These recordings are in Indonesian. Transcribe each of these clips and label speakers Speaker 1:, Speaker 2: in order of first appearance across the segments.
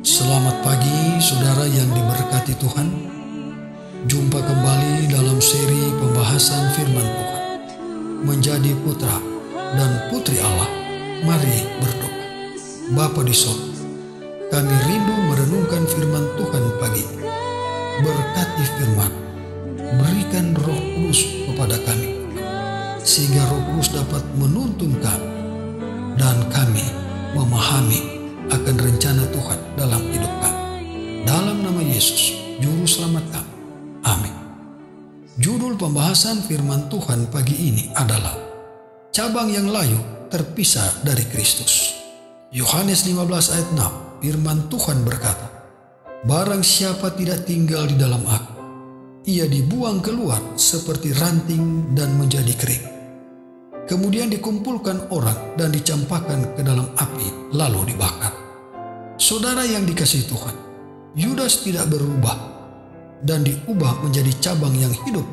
Speaker 1: Selamat pagi saudara yang diberkati Tuhan. Jumpa kembali dalam seri pembahasan firman Tuhan. Menjadi putra dan putri Allah, mari berdoa. Bapa di surga, kami rindu merenungkan firman Tuhan pagi ini. Berkati firman, berikan Roh Kudus kepada kami, sehingga Roh Kudus dapat menuntun kami dan kami memahami akan rencana Tuhan dalam hidup kami. Dalam nama Yesus, Juru Selamat kami. Amin. Judul pembahasan firman Tuhan pagi ini adalah cabang yang layu terpisah dari Kristus. Yohanes 15 ayat 6, firman Tuhan berkata, "Barang siapa tidak tinggal di dalam aku, ia dibuang keluar seperti ranting dan menjadi kering. Kemudian dikumpulkan orang dan dicampakkan ke dalam api, lalu dibakar." Saudara yang dikasihi Tuhan, Yudas tidak berubah dan diubah menjadi cabang yang hidup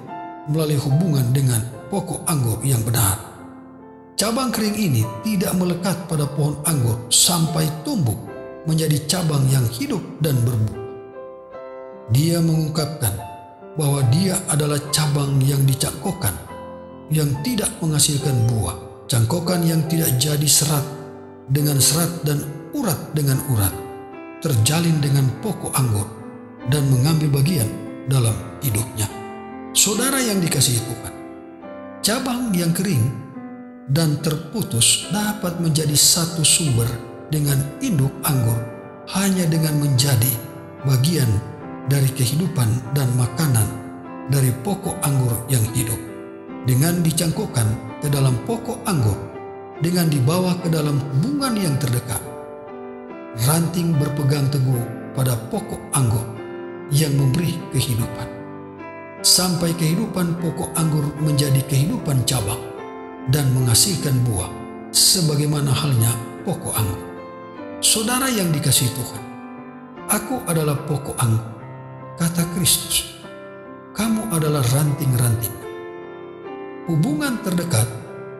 Speaker 1: melalui hubungan dengan pokok anggur yang benar. Cabang kering ini tidak melekat pada pohon anggur sampai tumbuh menjadi cabang yang hidup dan berbuah. Dia mengungkapkan bahwa dia adalah cabang yang dicangkokkan, yang tidak menghasilkan buah, cangkokan yang tidak jadi serat dengan serat dan urat dengan urat, terjalin dengan pokok anggur dan mengambil bagian dalam hidupnya. Saudara yang dikasihi Tuhan, cabang yang kering dan terputus dapat menjadi satu sumber dengan induk anggur hanya dengan menjadi bagian dari kehidupan dan makanan dari pokok anggur yang hidup. Dengan dicangkokkan ke dalam pokok anggur, dengan dibawa ke dalam hubungan yang terdekat, ranting berpegang teguh pada pokok anggur yang memberi kehidupan, sampai kehidupan pokok anggur menjadi kehidupan cabang dan menghasilkan buah sebagaimana halnya pokok anggur. Saudara yang dikasihi Tuhan, aku adalah pokok anggur, kata Kristus. Kamu adalah ranting-ranting. Hubungan terdekat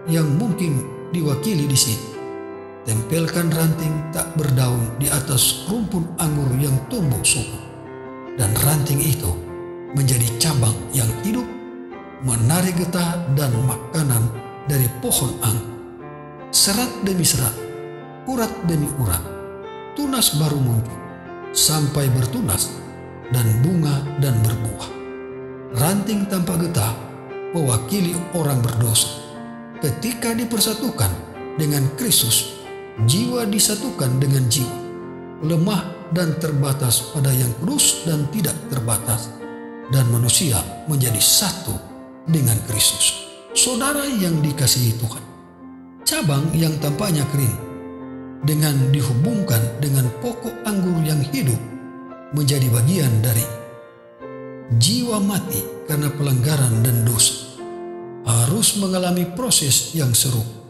Speaker 1: yang mungkin diwakili di sini. Tempelkan ranting tak berdaun di atas rumpun anggur yang tumbuh subur, dan ranting itu menjadi cabang yang hidup, menarik getah dan makanan dari pohon anggur. Serat demi serat, urat demi urat, tunas baru muncul sampai bertunas dan bunga dan berbuah. Ranting tanpa getah mewakili orang berdosa. Ketika dipersatukan dengan Kristus, jiwa disatukan dengan jiwa, lemah dan terbatas pada yang kudus dan tidak terbatas, dan manusia menjadi satu dengan Kristus. Saudara yang dikasihi Tuhan, cabang yang tampaknya kering dengan dihubungkan dengan pokok anggur yang hidup menjadi bagian dari jiwa mati karena pelanggaran dan dosa, harus mengalami proses yang serupa.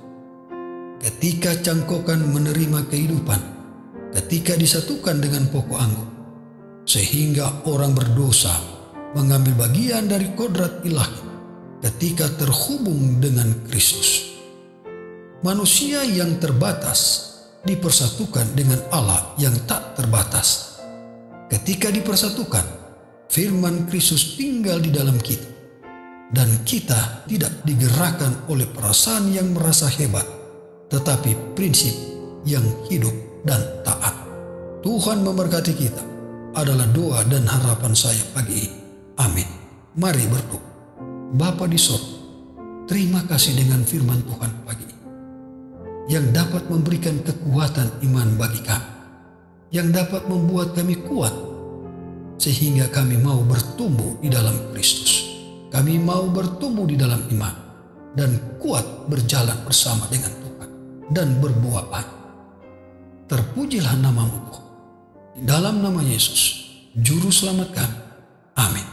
Speaker 1: Ketika cangkokan menerima kehidupan, ketika disatukan dengan pokok anggur, sehingga orang berdosa mengambil bagian dari kodrat ilahi ketika terhubung dengan Kristus. Manusia yang terbatas dipersatukan dengan Allah yang tak terbatas. Ketika dipersatukan, firman Kristus tinggal di dalam kita, dan kita tidak digerakkan oleh perasaan yang merasa hebat, tetapi prinsip yang hidup dan taat. Tuhan memberkati kita adalah doa dan harapan saya pagi ini. Amin. Mari berdoa. Bapa di surga, terima kasih dengan firman Tuhan pagi ini, yang dapat memberikan kekuatan iman bagi kami, yang dapat membuat kami kuat, sehingga kami mau bertumbuh di dalam Kristus. Kami mau bertumbuh di dalam iman dan kuat berjalan bersama dengan Tuhan dan berbuah baik. Terpujilah namamu Tuhan. Di dalam nama Yesus, Juru Selamat kami. Amin.